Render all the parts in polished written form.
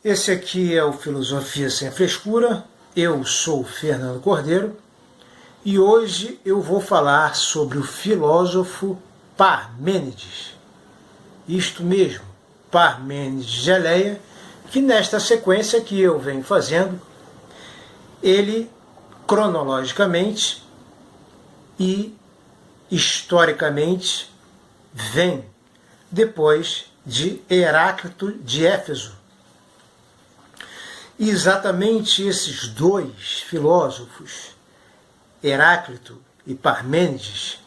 Esse aqui é o Filosofia Sem Frescura, eu sou Fernando Cordeiro e hoje eu vou falar sobre o filósofo Parmênides. Isto mesmo, Parmênides de Eleia, que nesta sequência que eu venho fazendo, ele cronologicamente e historicamente vem depois de Heráclito de Éfeso. E exatamente esses dois filósofos, Heráclito e Parmênides,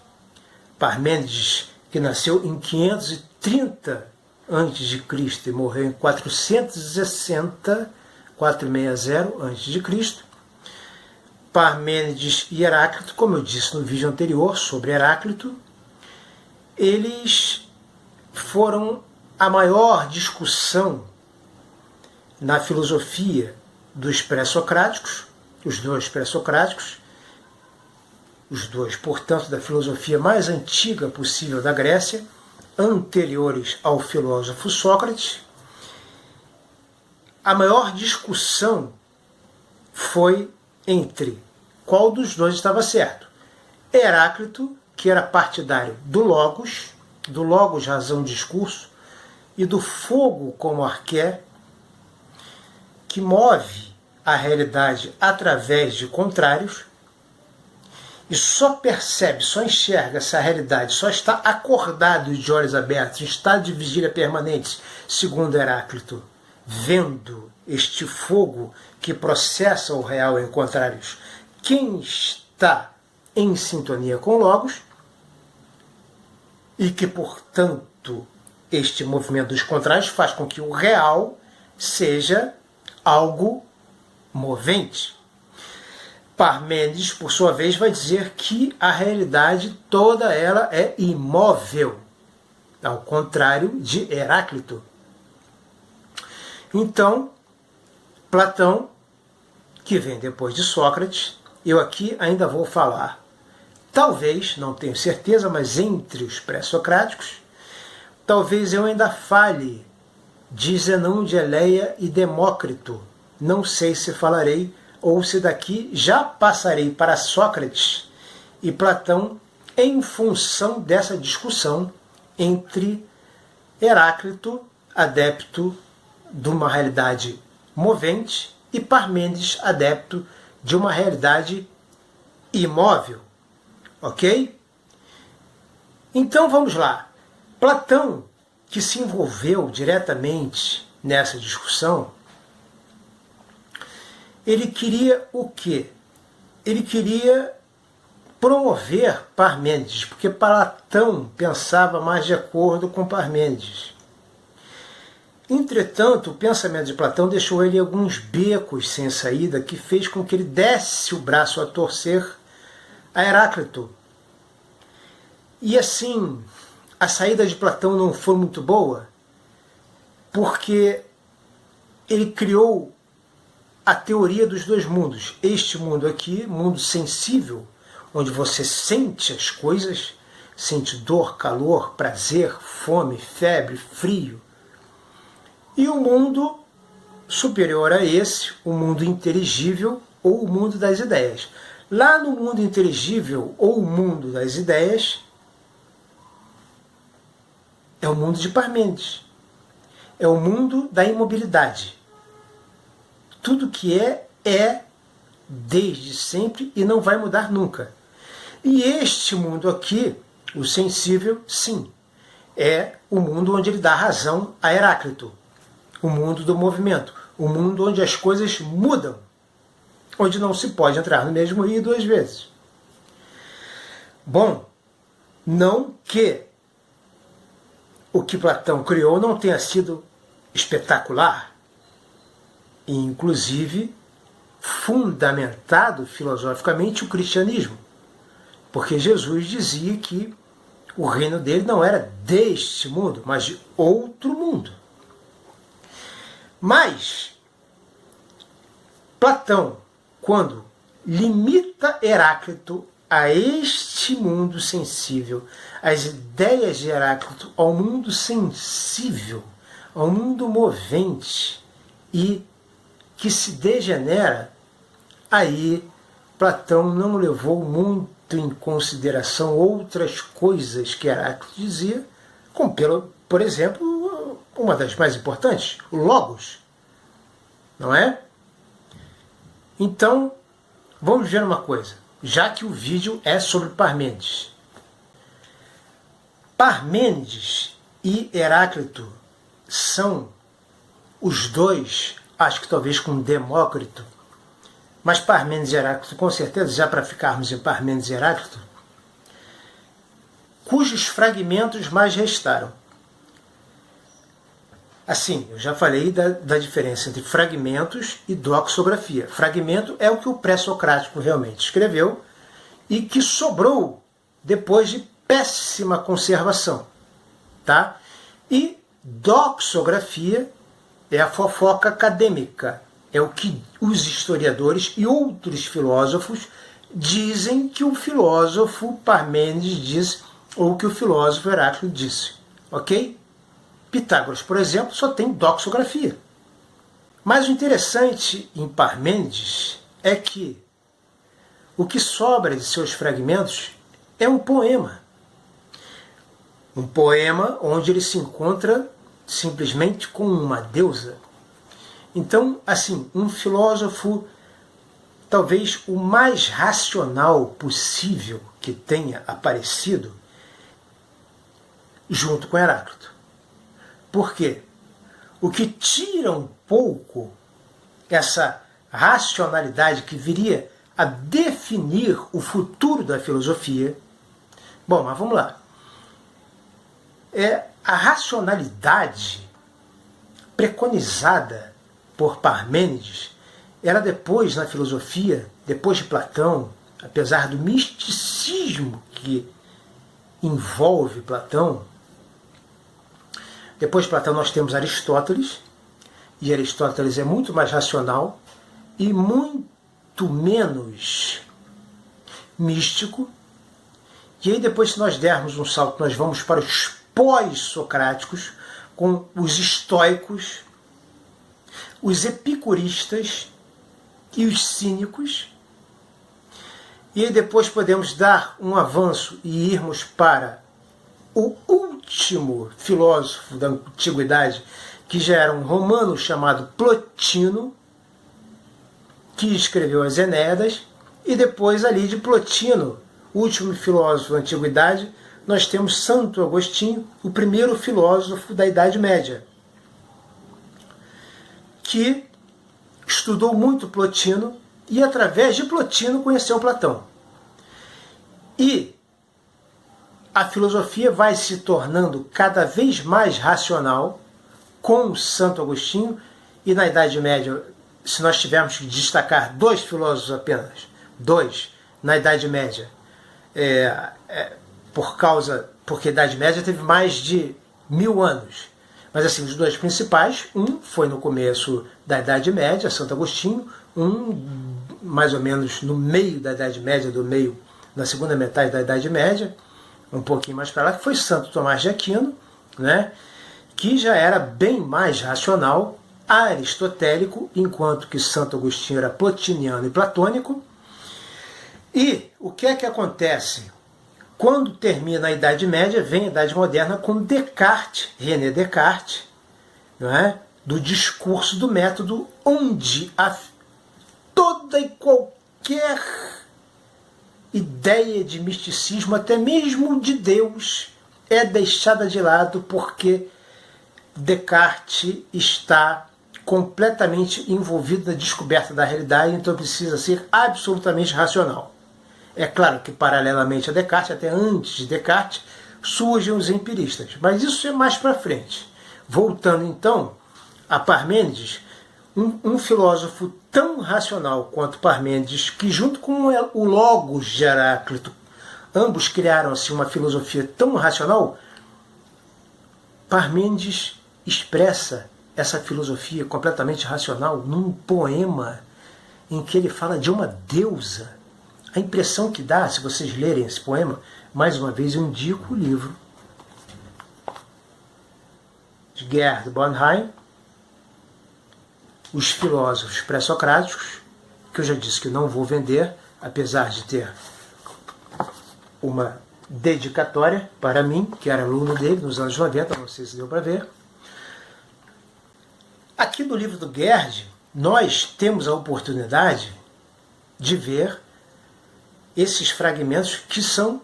Parmênides que nasceu em 530 a.C. e morreu em 460, 460 a.C., Parmênides e Heráclito, como eu disse no vídeo anterior sobre Heráclito, eles foram a maior discussão na filosofia dos pré-socráticos, os dois pré-socráticos, os dois, portanto, da filosofia mais antiga possível da Grécia, anteriores ao filósofo Sócrates. A maior discussão foi entre qual dos dois estava certo. Heráclito, que era partidário do Logos razão, discurso, e do fogo como arqué, que move a realidade através de contrários, e só percebe, só enxerga essa realidade, só está acordado de olhos abertos, em estado de vigília permanente, segundo Heráclito, vendo este fogo que processa o real em contrários. Quem está em sintonia com Logos, e que, portanto, este movimento dos contrários faz com que o real seja algo movente. Parmênides, por sua vez, vai dizer que a realidade toda ela é imóvel, ao contrário de Heráclito. Então, Platão, que vem depois de Sócrates, eu aqui ainda vou falar, talvez, não tenho certeza, mas entre os pré-socráticos, talvez eu ainda fale de Zenão de Eleia e Demócrito. Não sei se falarei ou se daqui já passarei para Sócrates e Platão em função dessa discussão entre Heráclito, adepto de uma realidade movente, e Parmênides, adepto de uma realidade imóvel. Ok? Então vamos lá. Platão, que se envolveu diretamente nessa discussão, ele queria o quê? Ele queria promover Parmênides, porque Platão pensava mais de acordo com Parmênides. Entretanto, o pensamento de Platão deixou ele alguns becos sem saída, que fez com que ele desse o braço a torcer a Heráclito. E assim, a saída de Platão não foi muito boa, porque ele criou a teoria dos dois mundos. Este mundo aqui, mundo sensível, onde você sente as coisas, sente dor, calor, prazer, fome, febre, frio. E o mundo superior a esse, o mundo inteligível ou o mundo das ideias. Lá no mundo inteligível ou o mundo das ideias, é o mundo de Parmênides. É o mundo da imobilidade. Tudo que é desde sempre e não vai mudar nunca. E este mundo aqui, o sensível, sim, é o mundo onde ele dá razão a Heráclito. O mundo do movimento. O mundo onde as coisas mudam. Onde não se pode entrar no mesmo rio duas vezes. Bom, não que o que Platão criou não tenha sido espetacular, e inclusive fundamentado filosoficamente o cristianismo, porque Jesus dizia que o reino dele não era deste mundo, mas de outro mundo. Mas Platão, quando limita Heráclito a este mundo sensível, as ideias de Heráclito ao mundo sensível, ao mundo movente, e que se degenera, aí Platão não levou muito em consideração outras coisas que Heráclito dizia, como, por exemplo, uma das mais importantes, o Logos, não é? Então, vamos ver uma coisa, já que o vídeo é sobre Parmênides. Parmênides e Heráclito são os dois, acho que talvez com Demócrito, mas Parmênides e Heráclito, com certeza, já para ficarmos em Parmênides e Heráclito, cujos fragmentos mais restaram. Assim, eu já falei da diferença entre fragmentos e doxografia. Fragmento é o que o pré-socrático realmente escreveu e que sobrou depois de péssima conservação. Tá? E doxografia é a fofoca acadêmica. É o que os historiadores e outros filósofos dizem que o filósofo Parmênides disse ou que o filósofo Heráclito disse. Ok? Pitágoras, por exemplo, só tem doxografia. Mas o interessante em Parmênides é que o que sobra de seus fragmentos é um poema. Um poema onde ele se encontra simplesmente com uma deusa. Então, assim, um filósofo talvez o mais racional possível que tenha aparecido junto com Heráclito. Por quê? O que tira um pouco essa racionalidade que viria a definir o futuro da filosofia. Bom, mas vamos lá. A racionalidade preconizada por Parmênides era depois na filosofia, depois de Platão, apesar do misticismo que envolve Platão. Depois de Platão nós temos Aristóteles, e Aristóteles é muito mais racional e muito menos místico. E aí depois, se nós dermos um salto, nós vamos para os pós-socráticos, com os estoicos, os epicuristas e os cínicos. E aí depois podemos dar um avanço e irmos para o último filósofo da antiguidade, que já era um romano chamado Plotino, que escreveu as Enéidas, e depois ali de Plotino, o último filósofo da antiguidade, nós temos Santo Agostinho, o primeiro filósofo da Idade Média, que estudou muito Plotino e através de Plotino conheceu Platão. E a filosofia vai se tornando cada vez mais racional com Santo Agostinho, e na Idade Média, se nós tivermos que destacar dois filósofos apenas, dois, na Idade Média, porque a Idade Média teve mais de 1000 anos, mas assim, os dois principais, um foi no começo da Idade Média, Santo Agostinho, um mais ou menos no meio da Idade Média, na segunda metade da Idade Média, um pouquinho mais para lá, que foi Santo Tomás de Aquino, né, que já era bem mais racional, aristotélico, enquanto que Santo Agostinho era plotiniano e platônico. E o que é que acontece? Quando termina a Idade Média, vem a Idade Moderna com Descartes, René Descartes, não é? Do discurso do método, onde toda e qualquer ideia de misticismo, até mesmo de Deus, é deixada de lado, porque Descartes está completamente envolvido na descoberta da realidade, então precisa ser absolutamente racional. É claro que, paralelamente a Descartes, até antes de Descartes, surgem os empiristas, mas isso é mais para frente. Voltando então a Parmênides, um filósofo tão racional quanto Parmênides, que junto com o Logos de Heráclito, ambos criaram assim, uma filosofia tão racional, Parmênides expressa essa filosofia completamente racional num poema em que ele fala de uma deusa. A impressão que dá, se vocês lerem esse poema, mais uma vez eu indico o livro de Gerd Bornheim, os filósofos pré-socráticos, que eu já disse que não vou vender, apesar de ter uma dedicatória para mim, que era aluno dele nos anos 90, não sei se deu para ver. Aqui no livro do Gerd, nós temos a oportunidade de ver esses fragmentos que são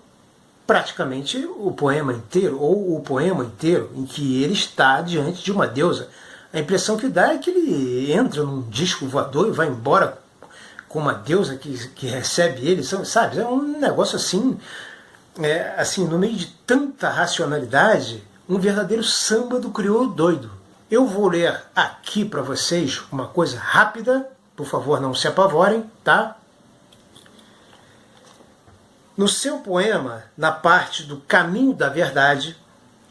praticamente o poema inteiro, ou o poema inteiro, em que ele está diante de uma deusa. A impressão que dá é que ele entra num disco voador e vai embora com uma deusa que recebe ele, sabe? É um negócio assim, assim, no meio de tanta racionalidade, um verdadeiro samba do crioulo doido. Eu vou ler aqui para vocês uma coisa rápida, por favor não se apavorem, tá? No seu poema, na parte do Caminho da Verdade,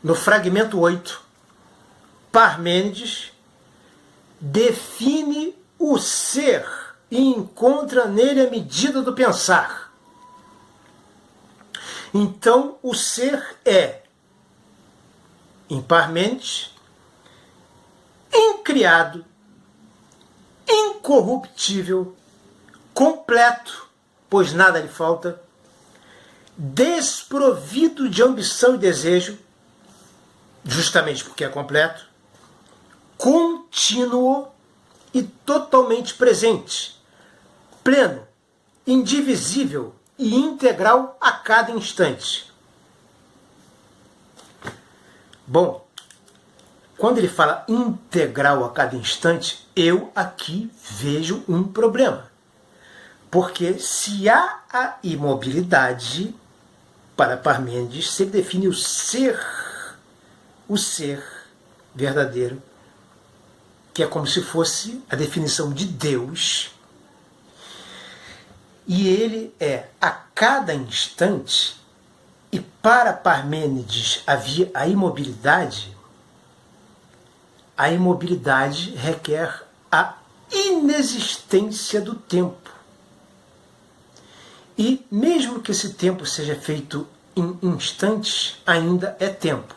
no fragmento 8, Parmênides define o ser e encontra nele a medida do pensar. Então, o ser é, em Parmênides, incriado, incorruptível, completo, pois nada lhe falta, desprovido de ambição e desejo, justamente porque é completo, contínuo e totalmente presente, pleno, indivisível e integral a cada instante. Bom, quando ele fala integral a cada instante, eu aqui vejo um problema. Porque se há a imobilidade, para Parmênides, se ele define o ser verdadeiro, que é como se fosse a definição de Deus, e ele é a cada instante, e para Parmênides havia a imobilidade requer a inexistência do tempo. E mesmo que esse tempo seja feito em instantes, ainda é tempo.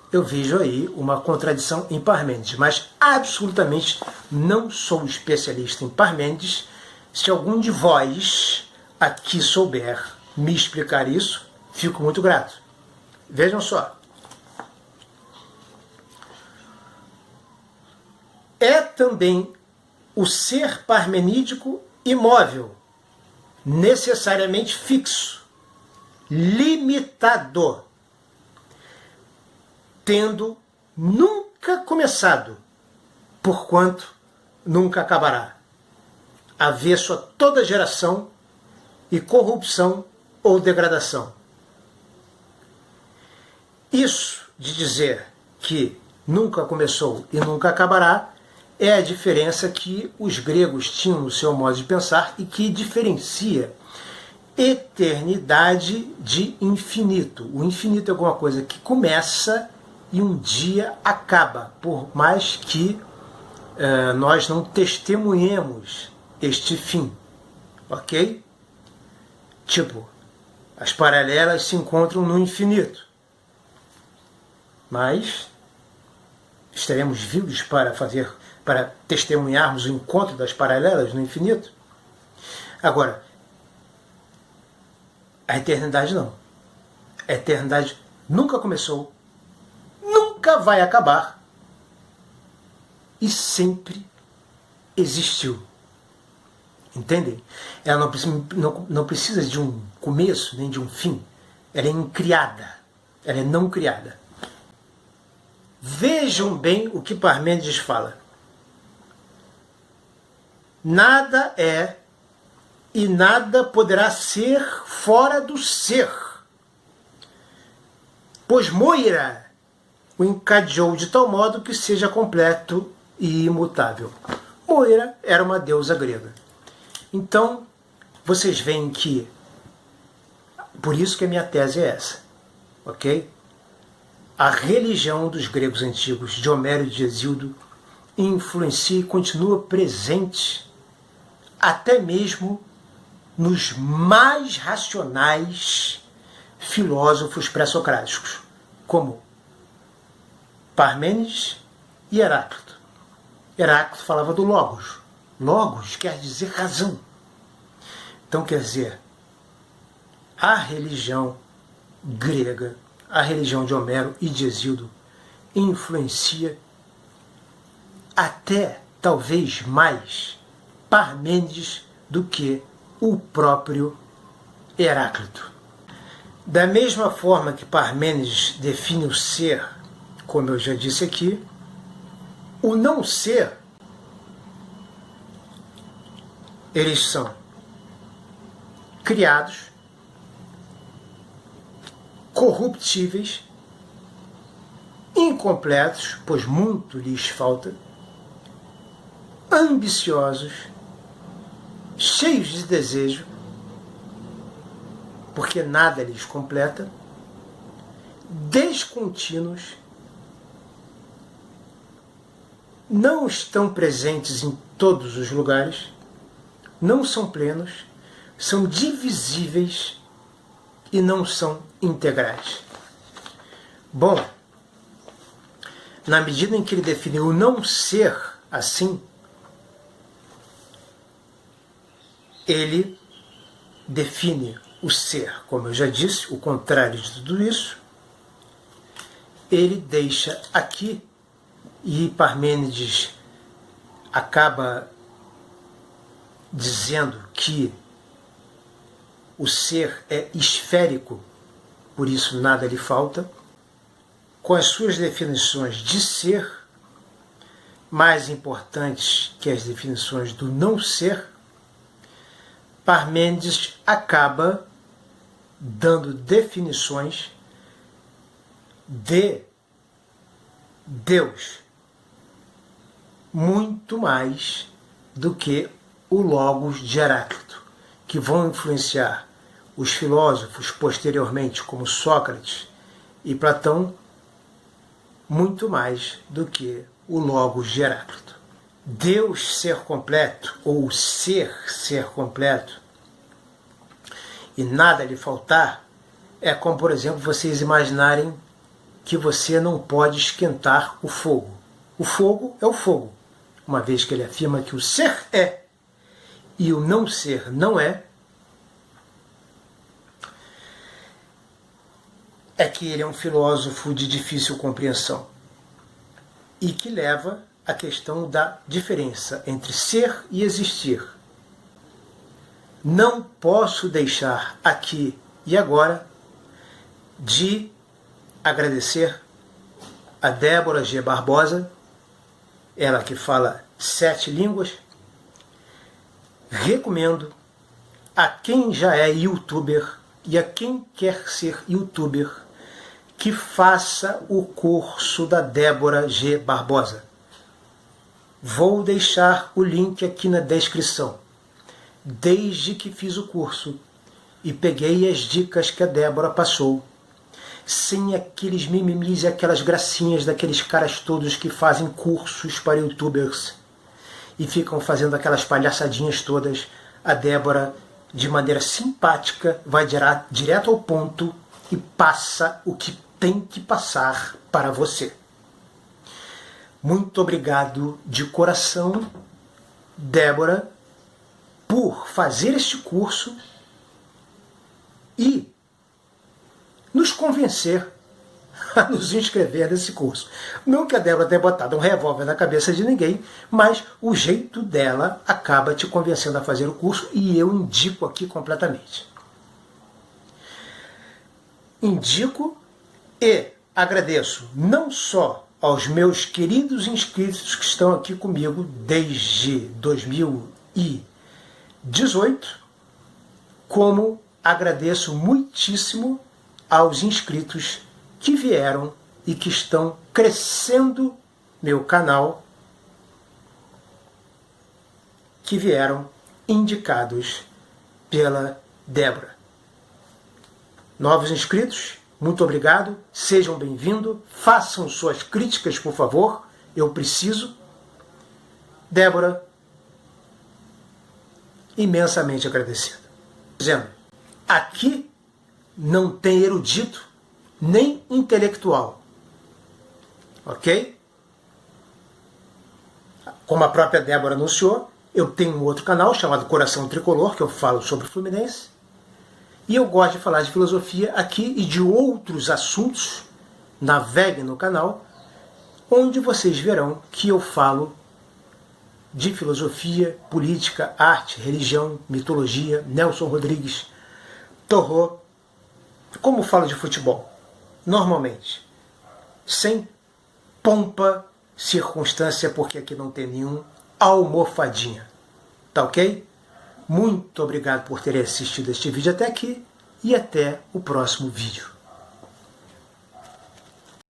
Eu vejo aí uma contradição em Parmênides, mas absolutamente não sou especialista em Parmênides. Se algum de vós aqui souber me explicar isso, fico muito grato. Vejam só. É também o ser parmenídico imóvel, necessariamente fixo, limitado, tendo nunca começado, porquanto nunca acabará, avesso a toda geração e corrupção ou degradação. Isso de dizer que nunca começou e nunca acabará é a diferença que os gregos tinham no seu modo de pensar e que diferencia eternidade de infinito. O infinito é alguma coisa que começa e um dia acaba, por mais que nós não testemunhemos este fim, ok? Tipo, as paralelas se encontram no infinito, mas estaremos vivos para testemunharmos o encontro das paralelas no infinito? Agora, a eternidade não. A eternidade nunca começou, nunca vai acabar e sempre existiu. Entendem? Ela não precisa de um começo nem de um fim. Ela é incriada. Ela é não criada. Vejam bem o que Parmênides fala. Nada é e nada poderá ser fora do ser, pois Moira o encadeou de tal modo que seja completo e imutável. Moira era uma deusa grega. Então, vocês veem que, por isso que a minha tese é essa, ok? A religião dos gregos antigos, de Homero e de Hesíodo, influencia e continua presente até mesmo nos mais racionais filósofos pré-socráticos, como Parmênides e Heráclito. Heráclito falava do logos. Logos quer dizer razão. Então, quer dizer, a religião grega, a religião de Homero e de Hesíodo, influencia até, talvez mais, Parmênides do que o próprio Heráclito. Da mesma forma que Parmênides define o ser, como eu já disse aqui, o não ser, eles são criados, corruptíveis, incompletos, pois muito lhes falta, ambiciosos, cheios de desejo, porque nada lhes completa, descontínuos, não estão presentes em todos os lugares, não são plenos, são divisíveis e não são integrais. Bom, na medida em que ele definiu o não ser assim, ele define o ser, como eu já disse, o contrário de tudo isso. Ele deixa aqui, e Parmênides acaba dizendo que o ser é esférico, por isso nada lhe falta, com as suas definições de ser, mais importantes que as definições do não ser. Parmênides acaba dando definições de Deus muito mais do que o Logos de Heráclito, que vão influenciar os filósofos posteriormente, como Sócrates e Platão, muito mais do que o Logos de Heráclito. Deus ser completo, ou ser completo, e nada lhe faltar, é como, por exemplo, vocês imaginarem que você não pode esquentar o fogo. O fogo é o fogo. Uma vez que ele afirma que o ser é e o não ser não é que ele é um filósofo de difícil compreensão e que leva a questão da diferença entre ser e existir. Não posso deixar aqui e agora de agradecer a Débora G. Barbosa, ela que fala 7 línguas. Recomendo a quem já é youtuber e a quem quer ser youtuber que faça o curso da Débora G. Barbosa. Vou deixar o link aqui na descrição. Desde que fiz o curso e peguei as dicas que a Débora passou, sem aqueles mimimis e aquelas gracinhas daqueles caras todos que fazem cursos para youtubers e ficam fazendo aquelas palhaçadinhas todas, a Débora, de maneira simpática, vai direto ao ponto e passa o que tem que passar para você. Muito obrigado de coração, Débora, por fazer este curso e nos convencer a nos inscrever nesse curso. Não que a Débora tenha botado um revólver na cabeça de ninguém, mas o jeito dela acaba te convencendo a fazer o curso e eu indico aqui completamente. Indico e agradeço não só aos meus queridos inscritos que estão aqui comigo desde 2018, como agradeço muitíssimo aos inscritos que vieram e que estão crescendo meu canal, que vieram indicados pela Débora. Novos inscritos, muito obrigado, sejam bem-vindos, façam suas críticas, por favor, eu preciso. Débora, imensamente agradecido. Dizendo, aqui não tem erudito nem intelectual, ok? Como a própria Débora anunciou, eu tenho um outro canal chamado Coração Tricolor, que eu falo sobre o Fluminense. E eu gosto de falar de filosofia aqui e de outros assuntos. Navegue no canal, onde vocês verão que eu falo de filosofia, política, arte, religião, mitologia, Nelson Rodrigues, Torró, como falo de futebol, normalmente, sem pompa, circunstância, porque aqui não tem nenhum almofadinha, tá ok? Muito obrigado por terem assistido este vídeo até aqui e até o próximo vídeo.